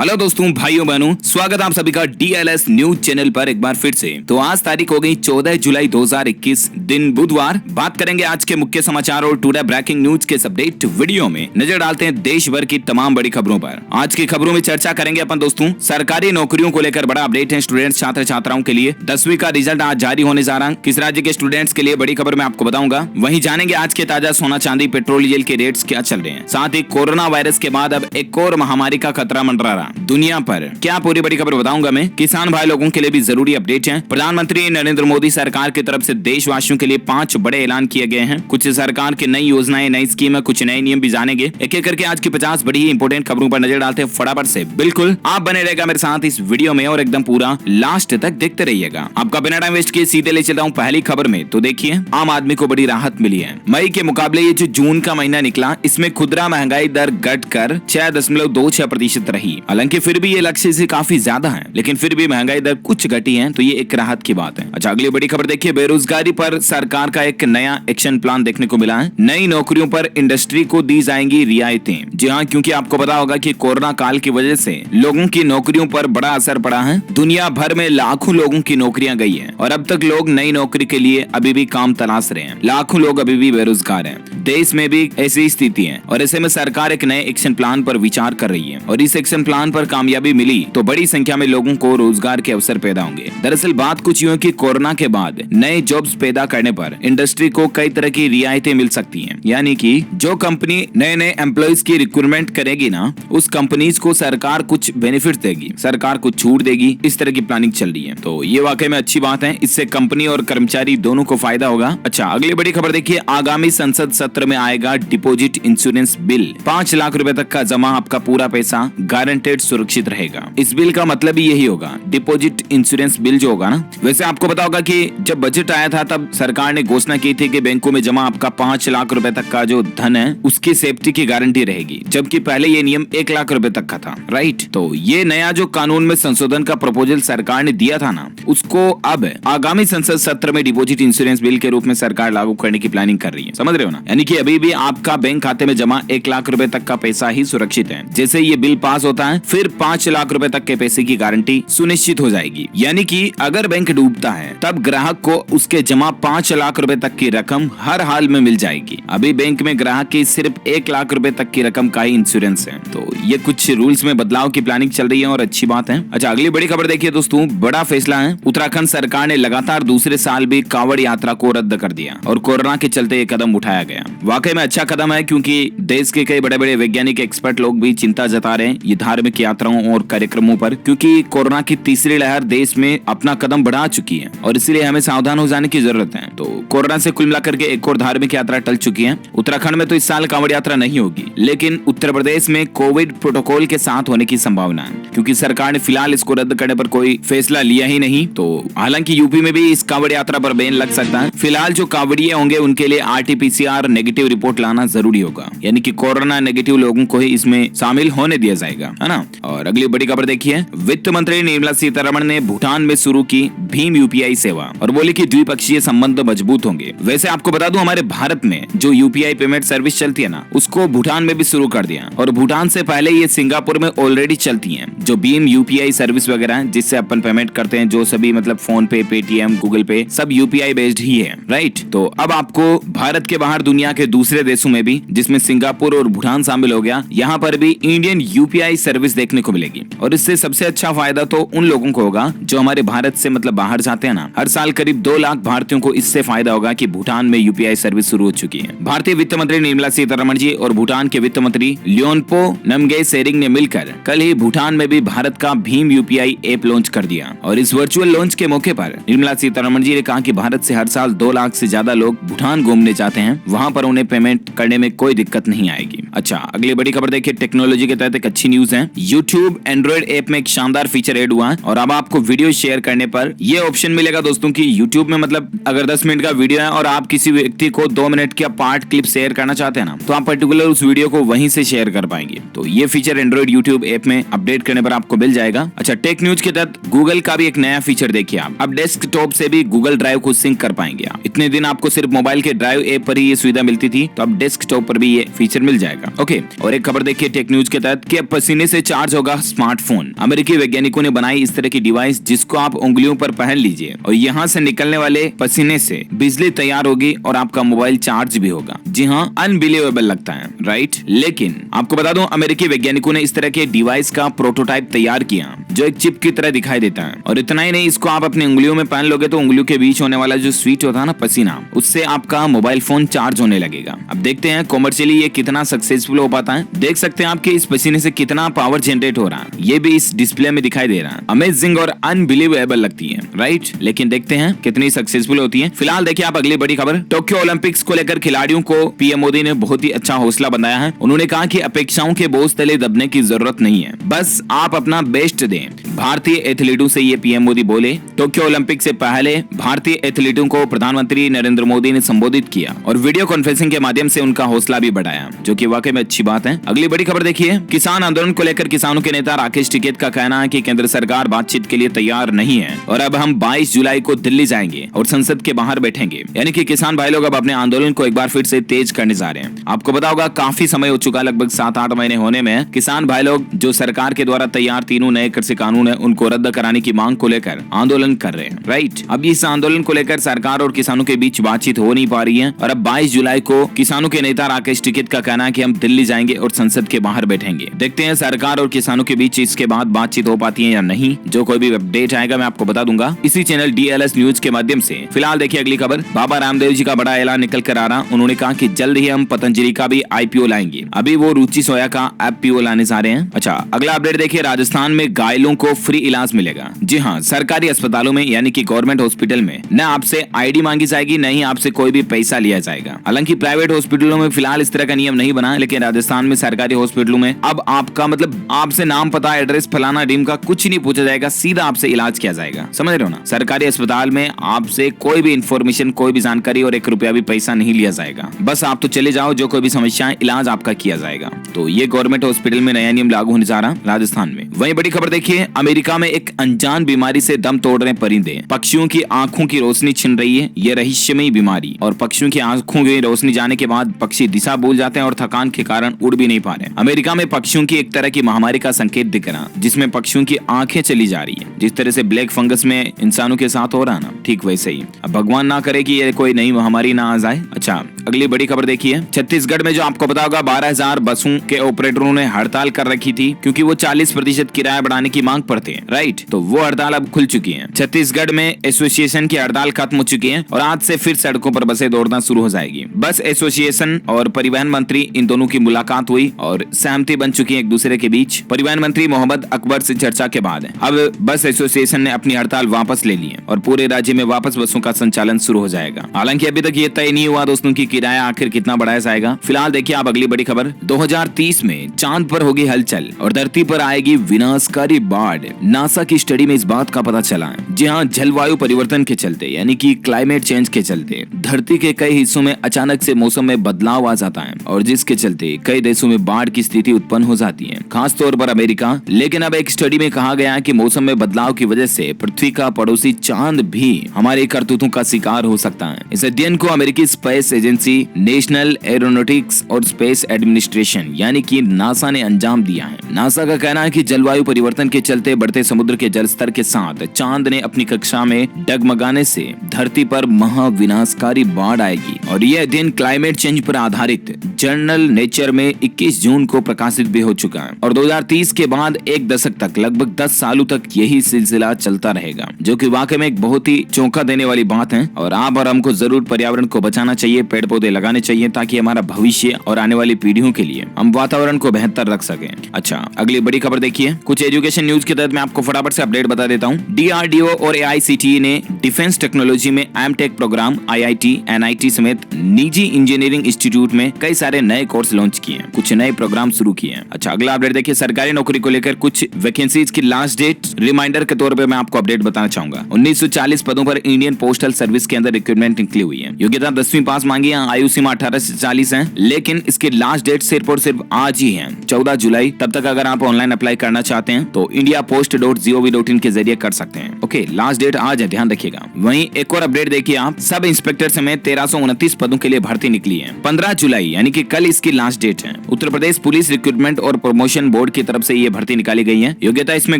Hello दोस्तों, भाइयों बहनों, स्वागत है आप सभी का डीएलएस न्यूज चैनल पर एक बार फिर से। तो आज तारीख हो गई 14 जुलाई 2021, दिन बुधवार। बात करेंगे आज के मुख्य समाचार और टुडे ब्रेकिंग न्यूज के अपडेट वीडियो में नजर डालते हैं देश भर की तमाम बड़ी खबरों पर। आज की खबरों में चर्चा करेंगे अपन दोस्तों सरकारी नौकरियों को लेकर बड़ा अपडेट है स्टूडेंट्स छात्र छात्राओं के लिए। 10वीं का रिजल्ट आज जारी होने जा रहा है, किस राज्य के स्टूडेंट्स के लिए बड़ी खबर मैं आपको बताऊंगा। वहीं जानेंगे आज के ताजा सोना चांदी पेट्रोल डीजल के रेट्स क्या चल रहे हैं। साथ ही कोरोना वायरस के बाद अब एक और महामारी का खतरा मंडरा रहा दुनिया पर, क्या पूरी बड़ी खबर बताऊंगा मैं। किसान भाई लोगों के लिए भी जरूरी अपडेट है। प्रधानमंत्री नरेंद्र मोदी सरकार की तरफ से देशवासियों के लिए 5 बड़े ऐलान किए गए हैं। कुछ सरकार की नई योजनाएं, नई स्कीम, कुछ नए नियम भी जानेंगे। एक एक करके आज की 50 बड़ी ही इंपोर्टेंट खबरों पर नजर डालते हैं फटाफट से। बिल्कुल आप बने रहेगा मेरे साथ इस वीडियो में और एकदम पूरा लास्ट तक देखते रहिएगा। आपका बिना टाइम वेस्ट किए सीधे ले चलता हूँ पहली खबर में। तो देखिए, आम आदमी को बड़ी राहत मिली है। मई के मुकाबले ये जो जून का महीना निकला, इसमें खुदरा महंगाई दर घटकर 6.26% रही। हालांकि फिर भी ये लक्ष्य से काफी ज्यादा है, लेकिन फिर भी महंगाई दर कुछ घटी है, तो ये एक राहत की बात है। अच्छा, अगली बड़ी खबर देखिए, बेरोजगारी पर सरकार का एक नया एक्शन प्लान देखने को मिला है। नई नौकरियों पर इंडस्ट्री को दी जाएंगी रियायतें। जी हाँ, क्योंकि आपको पता होगा कि कोरोना काल की वजह से लोगों की नौकरियों पर बड़ा असर पड़ा है। दुनिया भर में लाखों लोगों की नौकरियां गई है और अब तक लोग नई नौकरी के लिए अभी भी काम तलाश रहे हैं। लाखों लोग अभी भी बेरोजगार हैं। देश में भी ऐसी स्थिति है और ऐसे में सरकार एक नए एक्शन प्लान पर विचार कर रही है और इस एक्शन प्लान पर कामयाबी मिली तो बड़ी संख्या में लोगों को रोजगार के अवसर पैदा होंगे। दरअसल बात कुछ यूं है कि कोरोना के बाद नए जॉब्स पैदा करने पर इंडस्ट्री को कई तरह की रियायतें मिल सकती हैं। यानी कि जो कंपनी नए नए एम्प्लॉइज की रिक्रूटमेंट करेगी ना, उस कंपनीज को सरकार कुछ बेनिफिट देगी, सरकार कुछ छूट देगी। इस तरह की प्लानिंग चल रही है, तो ये वाकई में अच्छी बात है। इससे कंपनी और कर्मचारी दोनों को फायदा होगा। अच्छा, अगली बड़ी खबर देखिए, आगामी संसद सत्र में आएगा डिपॉजिट इंश्योरेंस बिल। 5 लाख रुपए तक का जमा, आपका पूरा पैसा गारंटेड सुरक्षित रहेगा। इस बिल का मतलब ही यही होगा, डिपॉजिट इंश्योरेंस बिल जो होगा ना। वैसे आपको पता होगा कि जब बजट आया था तब सरकार ने घोषणा की थी कि बैंकों में जमा आपका 5 लाख रुपए तक का जो धन है उसकी सेफ्टी की गारंटी रहेगी, जबकि पहले ये नियम 1 लाख रुपए तक का था। राइट, तो ये नया जो कानून में संशोधन का प्रपोजल सरकार ने दिया था ना, उसको अब आगामी संसद सत्र में डिपॉजिट इंश्योरेंस बिल के रूप में सरकार लागू करने की प्लानिंग कर रही है। समझ रहे हो ना? यानी कि अभी भी आपका बैंक खाते में जमा 1 लाख रुपए तक का पैसा ही सुरक्षित है। जैसे ये बिल पास होता है, फिर 5 लाख रुपए तक के पैसे की गारंटी सुनिश्चित हो जाएगी। यानी कि अगर बैंक डूबता है तब ग्राहक को उसके जमा 5 लाख रुपए तक की रकम हर हाल में मिल जाएगी। अभी बैंक में ग्राहक की सिर्फ 1 लाख रुपए तक की रकम का ही इंश्योरेंस है। तो ये कुछ रूल्स में बदलाव की प्लानिंग चल रही है और अच्छी बात है। अच्छा, अगली बड़ी खबर देखिए दोस्तों, बड़ा फैसला है। उत्तराखंड सरकार ने लगातार दूसरे साल भी कांवड़ यात्रा को रद्द कर दिया और कोरोना के चलते ये कदम उठाया गया। वाकई में अच्छा कदम है, क्योंकि देश के कई बड़े बड़े वैज्ञानिक एक्सपर्ट लोग भी चिंता जता रहे हैं ये धार्मिक यात्राओं और कार्यक्रमों पर, क्योंकि कोरोना की तीसरी लहर देश में अपना कदम बढ़ा चुकी है और इसीलिए हमें सावधान हो जाने की जरूरत है। तो कोरोना से कुल मिलाकर के एक और धार्मिक यात्रा टल चुकी है। उत्तराखंड में तो इस साल कांवड़ यात्रा नहीं होगी, लेकिन उत्तर प्रदेश में कोविड प्रोटोकॉल के साथ होने की संभावना है, क्योंकि सरकार ने फिलहाल इसको रद्द करने पर कोई फैसला लिया ही नहीं। तो हालांकि यूपी में भी इस कांवड़ यात्रा पर बैन लग सकता है। फिलहाल जो कांवड़िए होंगे उनके लिए RT-PCR नेगेटिव रिपोर्ट लाना जरूरी होगा, यानी कि कोरोना नेगेटिव लोगों को ही इसमें शामिल होने दिया जाएगा, है ना। और अगली बड़ी खबर देखिए, वित्त मंत्री निर्मला सीतारमण ने भूटान में शुरू की भीम UPI सेवा और बोले कि द्विपक्षीय संबंध मजबूत होंगे। वैसे आपको बता दूं, हमारे भारत में जो UPI पेमेंट सर्विस चलती है ना, उसको भूटान में भी शुरू कर दिया और भूटान से पहले ये सिंगापुर में ऑलरेडी चलती है जो भीम UPI सर्विस वगैरह है, जिससे अपन पेमेंट करते हैं। जो सभी मतलब फोन पे, पेटीएम, गूगल पे सब UPI बेस्ड ही है। राइट, तो अब आपको भारत के बाहर दुनिया के दूसरे देशों में भी, जिसमें सिंगापुर और भूटान शामिल हो गया, यहाँ पर भी इंडियन UPI सर्विस देखने को मिलेगी। और इससे सबसे अच्छा फायदा तो उन लोगों को होगा जो हमारे भारत से मतलब बाहर जाते हैं ना। हर साल करीब 2 लाख भारतीयों को इससे फायदा होगा कि भूटान में UPI सर्विस शुरू हो चुकी है। भारतीय वित्त मंत्री निर्मला सीतारमण जी और भूटान के वित्त मंत्री ल्योनपो नमगे सेरिंग ने मिलकर कल ही भूटान में भी भारत का भीम UPI ऐप लॉन्च कर दिया। और इस वर्चुअल लॉन्च के मौके पर निर्मला सीतारमण जी ने कहा कि भारत से हर साल 2 लाख से ज्यादा लोग भूटान घूमने जाते हैं, वहाँ पर उन्हें पेमेंट करने में कोई दिक्कत नहीं आएगी। अच्छा, अगली बड़ी खबर देखिए, टेक्नोलॉजी के तहत एक अच्छी न्यूज है। YouTube एंड्रॉइड ऐप में एक शानदार फीचर ऐड हुआ है और अब आपको वीडियो शेयर करने पर ये ऑप्शन मिलेगा दोस्तों कि YouTube में मतलब अगर 10 मिनट का वीडियो है और आप किसी व्यक्ति को 2 मिनट का पार्ट क्लिप शेयर करना चाहते हैं ना, तो आप पर्टिकुलर उस वीडियो को वहीं से शेयर कर पाएंगे। तो ये फीचर एंड्रॉइड YouTube ऐप में अपडेट करने पर आपको मिल जाएगा। अच्छा, टेक न्यूज के तहत गूगल का भी एक नया फीचर देखिए आप। अब डेस्कटॉप से भी गूगल ड्राइव को सिंक कर पाएंगे आप। इतने दिन आपको सिर्फ मोबाइल के ड्राइव ऐप पर ही ये सुविधा मिलती थी, तो अब डेस्कटॉप पर भी ये फीचर मिल जाएगा। ओके, और एक खबर देखिए टेक न्यूज के तहत कि अब पसीने से चार्ज होगा स्मार्टफोन। अमेरिकी वैज्ञानिकों ने बनाई इस तरह की डिवाइस जिसको आप उंगलियों पर पहन लीजिए और यहाँ से निकलने वाले पसीने से बिजली तैयार होगी और आपका मोबाइल चार्ज भी होगा। जी हाँ, अनबिलीवेबल लगता है, राइट? लेकिन आपको बता दूं, अमेरिकी वैज्ञानिकों ने इस तरह के डिवाइस का प्रोटोटाइप तैयार किया जो एक चिप की तरह दिखाई देता है। और इतना ही नहीं, इसको आप अपनी उंगलियों में पहन लोगे तो उंगलियों के बीच होने वाला जो स्वीट होता है ना, पसीना, उससे आपका मोबाइल फोन चार्ज होने लगेगा। अब देखते हैं कॉमर्शियली ये कितना सक्सेसफुल हो पाता है। देख सकते हैं आपके इस पसीने से कितना पावर जनरेट हो रहा है, ये भी इस डिस्प्ले में दिखाई दे रहा है। अमेजिंग और अनबिलीवेबल लगती है, राइट? लेकिन देखते हैं कितनी सक्सेसफुल होती है। फिलहाल देखिए आप अगली बड़ी खबर। टोक्यो ओलंपिक्स को लेकर खिलाड़ियों को पीएम मोदी ने बहुत ही अच्छा हौसला बनाया है। उन्होंने कहा कि अपेक्षाओं के बोझ तले दबने की जरूरत नहीं है, बस आप अपना बेस्ट दें। भारतीय एथलीटों से ये पीएम मोदी बोले। टोक्यो ओलंपिक से पहले भारतीय एथलीटों को प्रधानमंत्री नरेंद्र मोदी ने संबोधित किया और वीडियो कॉन्फ्रेंसिंग के माध्यम से उनका हौसला भी बढ़ाया, जो कि वाकई में अच्छी बात है। अगली बड़ी खबर देखिए। किसान आंदोलन को लेकर किसानों के नेता राकेश टिकैत का कहना है कि केंद्र सरकार बातचीत के लिए तैयार नहीं है और अब हम 22 जुलाई को दिल्ली जाएंगे और संसद के बाहर बैठेंगे। यानी कि किसान भाई लोग अब अपने आंदोलन को एक बार फिर से तेज करने जा रहे हैं। आपको पता होगा काफी समय हो चुका, लगभग 7-8 महीने होने में किसान भाई लोग जो सरकार के द्वारा तैयार तीनों नए कृषि कानून है उनको रद्द कराने की मांग को लेकर आंदोलन कर रहे हैं, राइट? अब इस आंदोलन को लेकर सरकार और किसानों के बीच बातचीत हो नहीं पा रही है और अब 22 जुलाई को किसानों के नेता राकेश टिकैत का कहना है कि हम दिल्ली जाएंगे और संसद के बाहर बैठेंगे। देखते हैं सरकार और किसानों के बीच इसके बाद बातचीत हो पाती है या नहीं। जो कोई भी अपडेट आएगा मैं आपको बता दूंगा इसी चैनल DLS न्यूज के माध्यम से। फिलहाल देखिए अगली खबर। बाबा रामदेव जी का बड़ा ऐलान निकल कर आ रहा। उन्होंने कहा कि जल्द ही हम पतंजलि का भी IPO लाएंगे। अभी वो रुचि सोया का FPO लाने जा रहे हैं। अच्छा, अगला अपडेट देखिए। राजस्थान में घायलों को फ्री इलाज मिलेगा। जी हाँ, सरकारी अस्पतालों में यानी कि गवर्नमेंट हॉस्पिटल में न आपसे ID मांगी जाएगी, न ही आपसे कोई भी पैसा लिया जाएगा। हालांकि प्राइवेट हॉस्पिटलों में फिलहाल इस तरह का नियम नहीं बना, लेकिन राजस्थान में सरकारी हॉस्पिटलों में अब आपका मतलब आपसे नाम, पता, एड्रेस, फलाना ढीम का कुछ नहीं पूछा जाएगा, सीधा आपसे इलाज किया जाएगा। समझ रहे हो ना? सरकारी अस्पताल में आपसे कोई भी इंफॉर्मेशन, कोई भी जानकारी और 1 रुपया भी पैसा नहीं लिया जाएगा। बस आप तो चले जाओ, जो कोई भी समस्या है इलाज आपका किया जाएगा। तो ये गवर्नमेंट हॉस्पिटल में नया नियम लागू होने जा रहा राजस्थान में। वहीं बड़ी खबर देखिए। अमेरिका में एक अनजान बीमारी से दम तोड़ रहे परिंदे। पक्षियों की आंखों की रोशनी छिन रही है ये रहस्यमयी बीमारी, और पक्षियों की आंखों की रोशनी जाने के बाद पक्षी दिशा भूल जाते हैं और थकान के कारण उड़ भी नहीं पा रहे। अमेरिका में पक्षियों की एक तरह की महामारी का संकेत दिख रहा, जिसमें पक्षियों की आंखें चली जा रही है। जिस तरह से ब्लैक फंगस में इंसानों के साथ हो रहा ना, ठीक वैसे ही। अब भगवान ना करे कि ये कोई नई महामारी ना आ जाए। अच्छा, अगली बड़ी खबर देखिए। छत्तीसगढ़ में जो आपको पता होगा 12,000 बसों के ऑपरेटरों ने हड़ताल कर रखी थी क्योंकि वो 40% किराया बढ़ाने की मांग पर थे, राइट? तो वो हड़ताल अब खुल चुकी है। छत्तीसगढ़ में एसोसिएशन की हड़ताल खत्म हो चुकी है और आज से फिर सड़कों पर बसें दौड़ना शुरू हो जाएगी। बस एसोसिएशन और परिवहन मंत्री इन दोनों की मुलाकात हुई और सहमति बन चुकी है एक दूसरे के बीच। परिवहन मंत्री मोहम्मद अकबर से चर्चा के बाद अब बस एसोसिएशन ने अपनी हड़ताल वापस ले ली है और पूरे राज्य में वापस बसों का संचालन शुरू हो जाएगा। हालांकि अभी तक ये तय नहीं हुआ दोस्तों की किराया आखिर कितना बढ़ाया जाएगा। फिलहाल देखिए आप अगली बड़ी खबर। 2030 में चांद पर होगी हलचल और धरती पर आएगी विनाशकारी बाढ़। नासा की स्टडी में इस बात का पता चला है। जी हाँ, जलवायु परिवर्तन के चलते यानी कि क्लाइमेट चेंज के चलते धरती के कई हिस्सों में अचानक से मौसम में बदलाव आ जाता है और जिसके चलते कई देशों में बाढ़ की स्थिति उत्पन्न हो जाती है, खास तौर पर अमेरिका। लेकिन अब एक स्टडी में कहा गया है कि मौसम में बदलाव की वजह से पृथ्वी का पड़ोसी चांद भी हमारे करतूतों का शिकार हो सकता है। इस अध्ययन को अमेरिकी स्पेस एजेंसी, नेशनल एरोनॉटिक्स और स्पेस एडमिनिस्ट्रेशन यानी कि नासा ने अंजाम दिया है। नासा का कहना है कि जलवायु परिवर्तन के चलते बढ़ते समुद्र के जल स्तर के साथ चांद ने अपनी कक्षा में डगमगाने से धरती पर महाविनाशकारी बाढ़ आएगी। और यह अध्ययन क्लाइमेट चेंज पर आधारित जर्नल नेचर में 21 जून को प्रकाशित भी हो चुका है और 2030 के बाद एक दशक तक, लगभग 10 सालों तक यही सिलसिला चलता रहेगा, जो कि वाकई में एक बहुत ही चौंका देने वाली बात है। और आप और हमको जरूर पर्यावरण को बचाना चाहिए, पेड़ पौधे लगाने चाहिए ताकि हमारा भविष्य और आने वाली पीढ़ियों के लिए हम वातावरण को बेहतर रख सकें। अच्छा, अगली बड़ी खबर देखिए। कुछ एजुकेशन न्यूज के तहत मैं आपको फटाफट से अपडेट बता देता हूँ। DRDO और AICTE ने डिफेंस टेक्नोलॉजी में M.Tech प्रोग्राम, IIT, NIT समेत निजी इंजीनियरिंग इंस्टीट्यूट में कई सारे नए कोर्स लॉन्च किए हैं, कुछ नए प्रोग्राम शुरू किए हैं। अच्छा, अगला अपडेट देखिए। सरकारी नौकरी को लेकर कुछ वैकेंसीज की लास्ट डेट रिमाइंडर के तौर पर मैं आपको अपडेट बताना चाहूंगा। 1940 पदों पर इंडियन पोस्टल सर्विस के अंदर रिक्रूटमेंट निकली हुई है। योग्यता 10वीं पास मांगी है। आयु सीमा 18 से 40 है, लेकिन इसकी लास्ट डेट सिर्फ और सिर्फ आज ही है, 14 जुलाई। तब तक अगर आप ऑनलाइन अप्लाई करना चाहते हैं तो india.post.gov.in के जरिए कर सकते हैं। ओके, लास्ट डेट आज है, ध्यान रखिएगा। वहीं एक और अपडेट देखिए आप, सब इंस्पेक्टर समेत 1329 पदों के लिए भर्ती निकली है। 15 जुलाई यानी कि कल इसकी लास्ट डेट है। उत्तर प्रदेश पुलिस रिक्रूटमेंट और प्रमोशन बोर्ड की तरफ से ये भर्ती निकाली गई है। योग्यता इसमें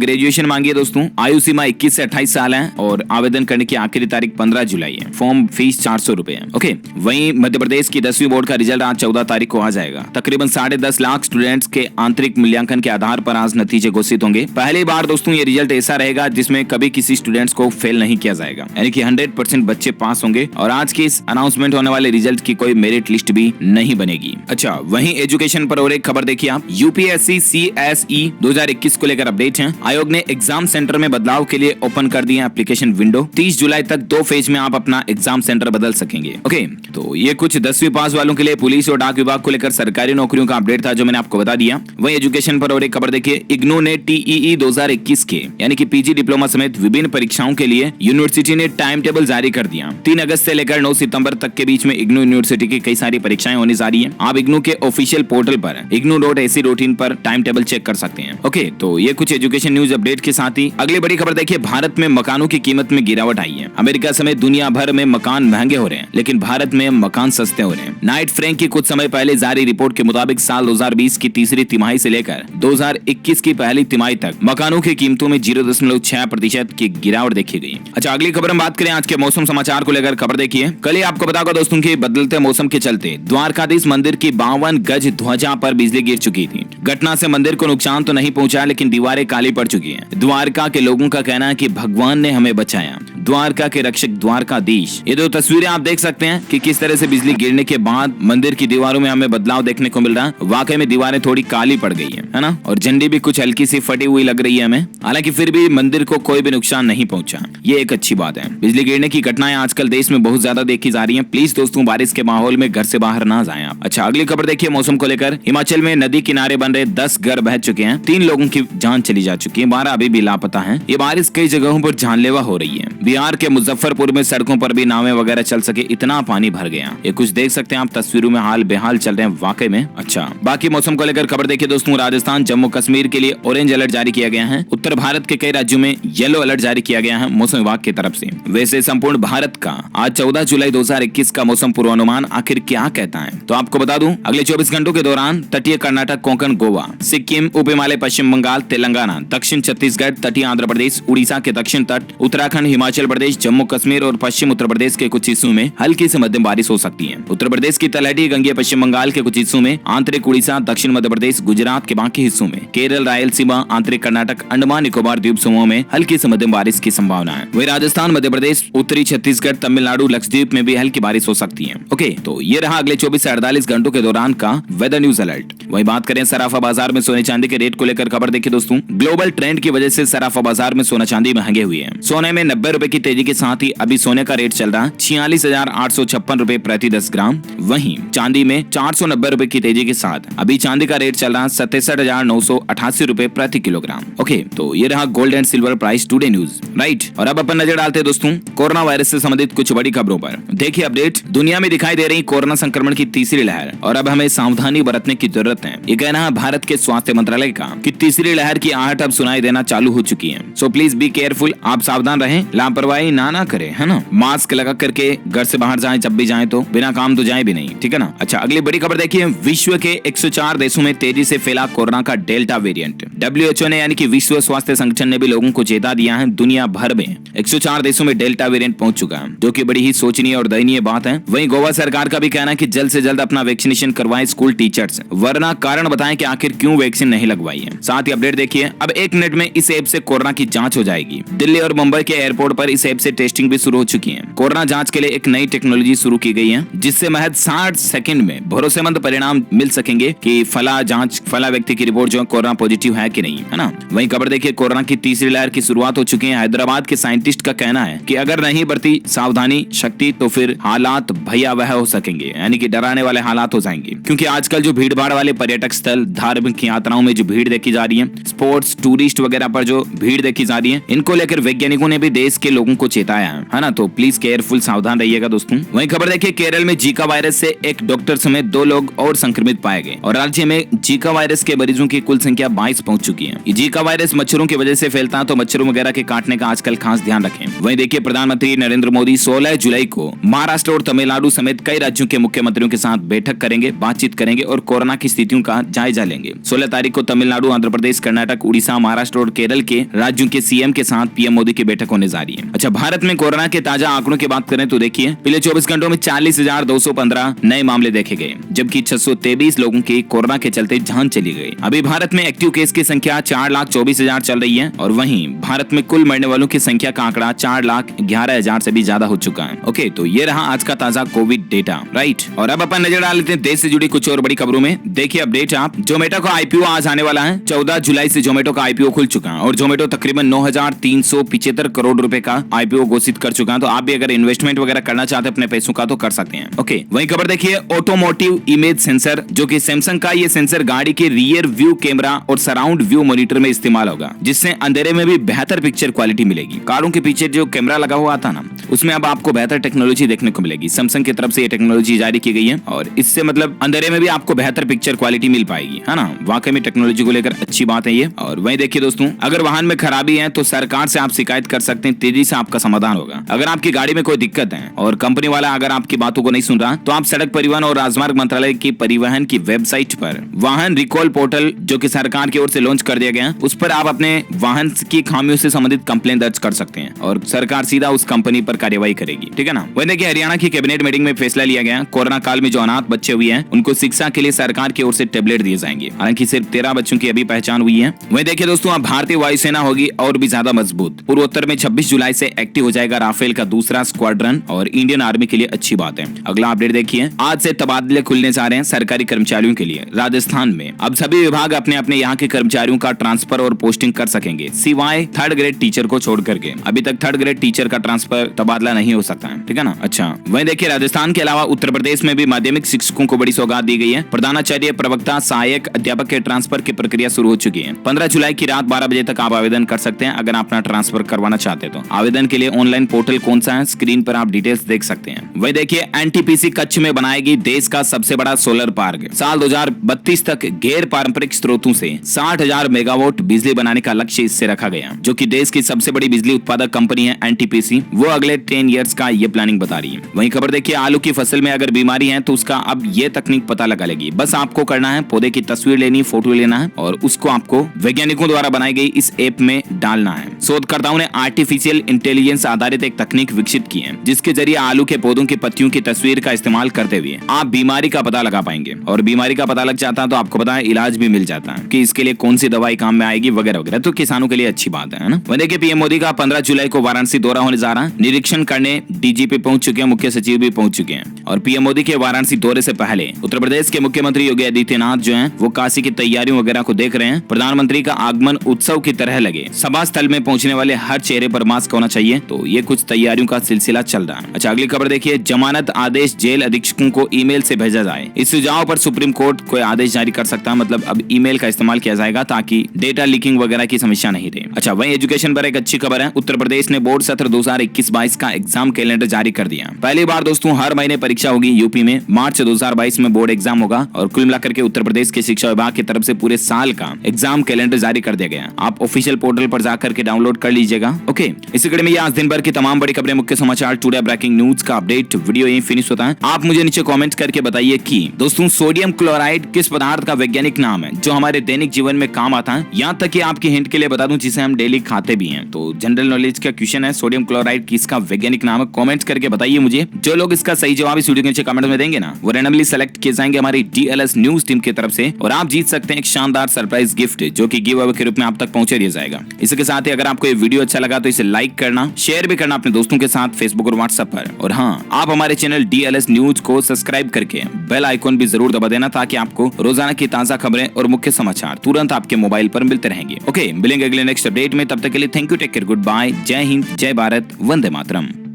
ग्रेजुएशन मांगी है दोस्तों। आयु सीमा 21 से 28 साल है और आवेदन करने की आखिरी तारीख 15 जुलाई है। फॉर्म फीस 400 रुपए है। ओके, वहीं मध्य प्रदेश की 10वीं बोर्ड का रिजल्ट आज 14 तारीख को आ जाएगा। तकरीबन 10.5 लाख स्टूडेंट्स के आंतरिक मूल्यांकन के आधार पर आज नतीजे घोषित होंगे। पहली बार दोस्तों ये रिजल्ट ऐसा रहेगा जिसमें कभी किसी स्टूडेंट्स को फेल नहीं किया जाएगा, यानी कि 100% बच्चे पास होंगे और आज की इस अनाउंसमेंट होने वाले रिजल्ट की कोई मेरिट लिस्ट भी नहीं बनेगी। अच्छा, वहीं एजुकेशन पर और एक खबर देखिए आप, यूपीएससी CSE 2021 को लेकर अपडेट है। आयोग ने एग्जाम सेंटर में बदलाव के लिए ओपन कर दिया एप्लीकेशन विंडो। 30 जुलाई तक 2 फेज में आप अपना एग्जाम सेंटर बदल सकेंगे। ओके, तो ये कुछ 10वीं पास वालों के लिए पुलिस और डाक विभाग को लेकर सरकारी नौकरियों का अपडेट था जो मैंने आपको बता दिया। वहीं एजुकेशन पर और एक खबर देखिए, इग्नू ने TEE 2021 के यानी कि PG डिप्लोमा समेत विभिन्न परीक्षाओं के लिए यूनिवर्सिटी ने टाइम टेबल जारी कर दिया। 3 अगस्त से लेकर 9 सितंबर तक के बीच में इग्नू यूनिवर्सिटी की कई सारी परीक्षाएं होने जा रही हैं। आप इग्नू के ऑफिशियल पोर्टल पर ignu.ac.in पर टाइम टेबल चेक कर सकते हैं। ओके, तो ये कुछ एजुकेशन न्यूज अपडेट के साथ ही अगली बड़ी खबर देखिए, भारत में मकानों की कीमत में गिरावट आई है। अमेरिका समेत दुनिया भर में मकान महंगे हो रहे हैं, लेकिन भारत में मकान सस्ते हो रहे हैं। नाइट फ्रैंक की कुछ समय पहले जारी रिपोर्ट के मुताबिक साल 2020 की तीसरी तिमाही से लेकर 2021 की पहली तिमाही तक मकानों की कीमतों में 0.6% की गिरावट देखी गई। अच्छा, अगली खबर हम बात करें आज के मौसम समाचार को लेकर। खबर देखिए, कल ही आपको बताऊंगा दोस्तों की बदलते मौसम के चलते द्वारकाधीश मंदिर की 52 गज ध्वजा पर बिजली गिर चुकी थी। घटना से मंदिर को नुकसान तो नहीं पहुंचा, लेकिन दीवारें काली पड़ चुकी हैं। द्वारका के लोगों का कहना है कि भगवान ने हमें बचाया, द्वारका के रक्षक द्वारकाधीश। ये दो तस्वीरें आप देख सकते हैं कि किस तरह से बिजली गिरने के बाद मंदिर की दीवारों में हमें बदलाव देखने को मिल रहा है। वाकई में दीवारें थोड़ी काली पड़ गई है ना, और झंडी भी कुछ हल्की सी फटी हुई लग रही है हमें। हालांकि फिर भी मंदिर को कोई भी नुकसान नहीं पहुंचा, ये एक अच्छी बात है। बिजली गिरने की घटनाएं आजकल देश में बहुत ज्यादा देखी जा रही है। प्लीज दोस्तों, बारिश के माहौल में घर से बाहर ना जाएं आप। अच्छा, अगली खबर देखिए मौसम को लेकर। हिमाचल में नदी किनारे बन रहे 10 घर बह चुके हैं। 3 लोगों की जान चली जा चुकी है, 12 अभी भी लापता हैं। ये बारिश कई जगहों पर जानलेवा हो रही है। बिहार के मुजफ्फरपुर में सड़कों पर भी नावें वगैरह चल सके, इतना पानी भर गया। ये कुछ देख सकते हैं आप तस्वीरों में, हाल बेहाल चल रहे हैं वाकई में। अच्छा, बाकी मौसम को लेकर खबर देखिए दोस्तों, राजस्थान जम्मू कश्मीर के लिए ऑरेंज अलर्ट जारी किया गया है। उत्तर भारत के कई राज्यों में येलो अलर्ट जारी किया गया है मौसम विभाग की तरफ से। वैसे संपूर्ण भारत का आज 14 जुलाई 2021 का मौसम पूर्वानुमान आखिर क्या कहता है, तो आपको बता दूं, अगले 24 घंटों के दौरान तटीय कर्नाटक, कोंकण, गोवा, सिक्किम, उप हिमालय, पश्चिम बंगाल, तेलंगाना, दक्षिण छत्तीसगढ़, तटीय आंध्र प्रदेश, उड़ीसा के दक्षिण तट, उत्तराखंड, हिमाचल प्रदेश, जम्मू कश्मीर और पश्चिम उत्तर प्रदेश के कुछ हिस्सों में हल्की से मध्यम बारिश हो सकती है। उत्तर प्रदेश की तलहटी गंगेय पश्चिम बंगाल के कुछ हिस्सों में, आंतरिक उड़ीसा, दक्षिण मध्य प्रदेश, गुजरात के बाकी हिस्सों में, केरल, रायलसीमा, आंतरिक कर्नाटक, अंडमान निकोबार द्वीप समूह में हल्की से मध्यम बारिश की संभावना है। वहीं राजस्थान, मध्य प्रदेश, उत्तरी छत्तीसगढ़, तमिलनाडु, लक्षद्वीप में भी हल्की बारिश हो सकती है। ओके, तो ये रहा अगले 24 से 48 घंटों के दौरान का वेदर न्यूज अलर्ट। वहीं बात करें सराफा बाजार में सोने चांदी के रेट को लेकर खबर देखिए दोस्तों, ग्लोबल ट्रेंड की वजह से सराफा बाजार में सोना चांदी महंगे हुए हैं। सोने में 90 रुपए की तेजी के साथ ही अभी सोने का रेट चल रहा है 46,856 रुपए प्रति 10 ग्राम। वहीं चांदी में 490 रुपए की तेजी के साथ अभी चांदी का रेट चल रहा है 67,988 रुपए प्रति किलोग्राम। ओके, तो ये रहा gold and silver price today news, right. और अब अपन नजर डालते हैं दोस्तों कोरोना वायरस से संबंधित कुछ बड़ी खबरों पर। देखिए अपडेट, दुनिया में दिखाई दे रही कोरोना संक्रमण की तीसरी लहर और अब हमें सावधानी बरतने की जरूरत है। ये कहना है भारत के स्वास्थ्य मंत्रालय का कि तीसरी लहर की आहट अब सुनाई देना चालू हो चुकी है। सो प्लीज बी केयरफुल, आप सावधान रहें, लापरवाही ना करें, है ना। मास्क लगा करके घर से बाहर जाएं, जब भी जाएं तो बिना काम तो जाए भी नहीं, ठीक है ना। अच्छा, अगली बड़ी खबर देखिए, विश्व के 104 देशों में तेजी से फैला कोरोना का डेल्टा वेरिएंट। WHO ने यानी कि विश्व स्वास्थ्य संगठन ने भी लोगों को चेता दिया है, दुनिया भर में 104 देशों में डेल्टा वेरिएंट पहुंच चुका है, जो कि बड़ी ही सोचनीय और दयनीय बात है। वहीं गोवा सरकार का भी कहना है कि जल्द से जल्द अपना वैक्सीनेशन करवाएं स्कूल टीचर्स, वरना कारण बताएं कि आखिर क्यों वैक्सीन नहीं लगवाई है। साथ ही अपडेट देखिए, अब 1 मिनट में इस ऐप से कोरोना की जांच हो जाएगी। दिल्ली और मुंबई के एयरपोर्ट पर इस ऐप से टेस्टिंग भी शुरू हो चुकी है। कोरोना जांच के लिए एक नई टेक्नोलॉजी शुरू की गई है, जिससे महज 60 सेकंड में भरोसेमंद परिणाम मिल सकेंगे कि फला व्यक्ति की रिपोर्ट जो कोरोना पॉजिटिव है कि नहीं, है ना। वहीं खबर देखिए, कोरोना की तीसरी लहर की शुरुआत हो चुकी है। हैदराबाद के साइंटिस्ट का कहना है कि अगर नहीं बरती सावधानी शक्ति तो फिर हालात भयावह हो सकेंगे, यानी कि डराने वाले हालात हो जाएंगे। क्योंकि आजकल जो भीड़ भाड़ वाले पर्यटक स्थल, धार्मिक यात्राओं में जो भीड़ देखी जा रही है, स्पोर्ट्स, टूरिस्ट वगैरह पर जो भीड़ देखी जा रही है, इनको लेकर वैज्ञानिकों ने भी देश के लोगों को चेताया है ना, तो प्लीज केयरफुल, सावधान रहिएगा दोस्तों। वहीं खबर देखिए, केरल में जीका वायरस से एक डॉक्टर समेत 2 लोग और संक्रमित पाए गए और राज्य में जीका वायरस के मरीजों की कुल संख्या 22 पहुंच चुकी है। ये जीका वायरस मच्छरों की वजह से फैलता है, तो मच्छरों वगैरह के काटने का आजकल खास ध्यान रखें। वहीं देखिए, प्रधानमंत्री नरेंद्र मोदी 16 जुलाई को महाराष्ट्र और तमिलनाडु समेत कई राज्यों के मुख्यमंत्रियों के साथ बैठक करेंगे, बातचीत करेंगे और कोरोना की स्थितियों का जायजा लेंगे। 16 तारीख को तमिलनाडु, आंध्र प्रदेश, कर्नाटक, उड़ीसा, महाराष्ट्र और केरल के राज्यों के सीएम के साथ पीएम मोदी की बैठक होने जा रही है। अच्छा, भारत में कोरोना के ताजा आंकड़ों की बात करें तो देखिए, पिछले 24 घंटों में 40,215 नए मामले देखे गए, जबकि 623 लोगों की कोरोना के चलते जान चली गई। अभी भारत में एक्टिव केस की संख्या 4,24,000 चल रही है और वहीं भारत में कुल मरने वालों की संख्या का आंकड़ा 4,11,000 से भी ज्यादा हो चुका है। ओके, तो ये रहा आज का ताजा कोविड डेटा, राइट। और अब अपन नजर डाल लेते हैं देश से जुड़ी कुछ और बड़ी खबरों में। देखिए अपडेट, आप जोमेटो का आईपीओ आज आने वाला है। 14 जुलाई से जोमेटो का आईपीओ खुल चुका है और जोमेटो तकरीबन 9,375 करोड़ रुपए का आईपीओ घोषित कर चुका है। तो आप भी अगर इन्वेस्टमेंट वगैरह करना चाहते हैं अपने पैसों का तो कर सकते हैं। ओके, वहीं खबर देखिए, ऑटोमोटिव इमेज सेंसर, जो कि सैमसंग का ये सेंसर गाड़ी के रियर व्यू कैमरा और सराउंड व्यू मॉनिटर में इस्तेमाल होगा, जिससे अंधेरे में भी बेहतर पिक्चर क्वालिटी मिलेगी। कारों के पीछे जो कैमरा लगा हुआ था ना, उसमें अब आपको बेहतर टेक्नोलॉजी देखने को मिलेगी। सैमसंग की तरफ से ये टेक्नोलॉजी जारी की गई है और इससे मतलब अंधेरे में भी आपको बेहतर पिक्चर क्वालिटी मिल पाएगी, है ना। वाकई में टेक्नोलॉजी को लेकर अच्छी बात है ये। और वहीं देखिए दोस्तों, अगर वाहन में खराबी है तो सरकार से आप शिकायत कर सकते हैं, तेजी से आपका समाधान होगा। अगर आपकी गाड़ी में कोई दिक्कत है और कंपनी वाला अगर आपकी बातों को नहीं सुन रहा, तो आप सड़क परिवहन और राजमार्ग मंत्रालय की परिवहन की वेबसाइट पर वाहन रिकॉल पोर्टल, जो कि सरकार की ओर से लॉन्च कर दिया गया, उस पर आप अपने वाहन की खामियों से संबंधित कंप्लेंट दर्ज कर सकते हैं और सरकार सीधा उस कंपनी पर कार्यवाही करेगी, ठीक है ना। वहीं देखिए, हरियाणा की कैबिनेट मीटिंग में फैसला लिया गया, कोरोना काल में जो अनाथ बच्चे हुए हैं उनको शिक्षा के लिए सरकार की ओर से टेबलेट दिए जाएंगे। हालांकि सिर्फ 13 बच्चों की अभी पहचान हुई है। वहीं देखिए दोस्तों, अब भारतीय वायुसेना होगी और भी ज्यादा मजबूत। पूर्वोत्तर में 26 जुलाई से एक्टिव हो जाएगा राफेल का दूसरा स्क्वाड्रन और इंडियन आर्मी के लिए अच्छी बात है। अगला अपडेट देखिए, आज से तबादले खुलने जा रहे हैं सरकारी कर्मचारियों के लिए। राजस्थान में अब सभी विभाग अपने अपने यहाँ के कर्मचारियों का ट्रांसफर और पोस्टिंग कर सकेंगे, सिवाय 3rd ग्रेड टीचर को छोड़ करके। अभी तक 3rd ग्रेड टीचर का ट्रांसफर तबादला नहीं हो सकता है, ठीक है ना। अच्छा, वहीं देखिए, राजस्थान के अलावा उत्तर प्रदेश में भी माध्यमिक शिक्षकों को बड़ी सौगात दी गई है। प्रधानाचार्य, प्रवक्ता, सहायक अध्यापक के ट्रांसफर की प्रक्रिया शुरू हो चुकी है। 15 जुलाई की रात 12 बजे तक आप आवेदन कर सकते हैं अगर आप अपना ट्रांसफर करवाना चाहते हैं तो। आवेदन के लिए ऑनलाइन पोर्टल कौन सा है, स्क्रीन पर आप डिटेल्स देख सकते हैं। वही देखिए, एनटीपीसी कच्छ में बनाएगी देश का सबसे बड़ा सोलर पार्क। साल 2032 तक गैर पारंपरिक स्रोतों से 60,000 मेगावाट बिजली बनाने का लक्ष्य इससे रखा गया, जो कि देश की सबसे बड़ी बिजली उत्पादक कंपनी है एनटीपीसी, वो अगले 10 इयर्स का ये प्लानिंग बता रही है। वहीं खबर देखिए, आलू की फसल में अगर बीमारी है तो उसका अब ये तकनीक पता लगा लेगी। बस आपको करना है, पौधे की तस्वीर लेनी, फोटो लेना है और उसको आपको वैज्ञानिकों द्वारा बनाई गई इस ऐप में डालना है। शोधकर्ताओं ने आर्टिफिशियल इंटेलिजेंस आधारित एक तकनीक विकसित की है, जिसके जरिए आलू के पौधों की पत्तियों की तस्वीर का इस्तेमाल करते हुए आप बीमारी का पता लगा पाएंगे। और बीमारी का पता लग जाता है तो आपको पता है इलाज भी मिल जाता है कि इसके लिए कौन सी दवाई काम में आएगी वगैरह वगैरह। तो किसानों के लिए अच्छी बात है ना। वहीं देखिए, पीएम मोदी का 15 जुलाई को वाराणसी दौरा होने जा रहा है। निरीक्षण करने डीजीपी पहुंच चुके हैं, मुख्य सचिव भी पहुंच चुके हैं। और पीएम मोदी के वाराणसी दौरे से पहले उत्तर प्रदेश के मुख्यमंत्री योगी आदित्यनाथ जो हैं, वो काशी की तैयारियों वगैरह को देख रहे हैं। प्रधानमंत्री का आगमन उत्सव की तरह लगे, सभा स्थल में पहुंचने वाले हर चेहरे पर मास्क होना चाहिए। तो ये कुछ तैयारियों का सिलसिला चल रहा है। अच्छा, अगली खबर देखिए, जमानत आदेश जेल अधीक्षकों को ईमेल से भेजा जाए। इस सुझाव पर सुप्रीम कोर्ट कोई आदेश जारी कर सकता है, मतलब अब ईमेल का इस्तेमाल किया जाएगा ताकि डेटा लीकिंग वगैरह की समस्या नहीं रहे। अच्छा, वहीं एजुकेशन पर एक अच्छी खबर है। उत्तर प्रदेश ने बोर्ड सत्र 2021-22 का एग्जाम कैलेंडर जारी कर दिया। पहली बार दोस्तों हर महीने परीक्षा होगी यूपी में। मार्च 2022 में बोर्ड एग्जाम होगा और कुल मिलाकर के उत्तर प्रदेश के शिक्षा विभाग की तरफ से पूरे साल का एग्जाम कैलेंडर जारी कर दिया गया। आप ऑफिशियल पोर्टल पर जाकर के डाउनलोड कर लीजिएगा। ओके, इसी कड़ी में ये आज दिन भर की तमाम बड़ी खबरें, मुख्य समाचार, टुडे ब्रेकिंग न्यूज का अपडेट वीडियो यही फिनिश होता है। आप मुझे नीचे कमेंट करके बताइए कि दोस्तों सोडियम क्लोराइड किस पदार्थ का वैज्ञानिक नाम है जो हमारे दैनिक जीवन में काम आता है। यहाँ तक कि आपकी हिंट के लिए बता दूं, जिसे हम डेली खाते भी हैं। तो जनरल नॉलेज का क्वेश्चन है, सोडियम क्लोराइड किसका वैज्ञानिक नाम है। कमेंट करके बताइए मुझे। जो लोग इसका सही जवाब इस वीडियो के नीचे कमेंट में देंगे ना, वो रैंडमली सेलेक्ट किए जाएंगे हमारी डीएलएस न्यूज टीम की तरफ से और आप जीत सकते हैं एक शानदार सरप्राइज गिफ्ट जो कि गिव अवे के रूप में आप तक पहुंचा दिया जाएगा। इसके साथ ही अगर आपको ये वीडियो अच्छा लगा तो इसे लाइक करना, शेयर भी करना अपने दोस्तों के साथ फेसबुक और व्हाट्सएप पर। और हाँ, आप हमारे चैनल डीएलएस न्यूज को सब्सक्राइब करके बेल आइकॉन भी जरूर दबा देना ताकि आपको रोजाना की ताजा खबरें और मुख्य समाचार तुरंत आपके मोबाइल पर मिलते रहेंगे। ओके, मिलेंगे अगले नेक्स्ट अपडेट में। तब तक के लिए thank you, take care, goodbye, जय हिंद, जय भारत, वंदे मातरम।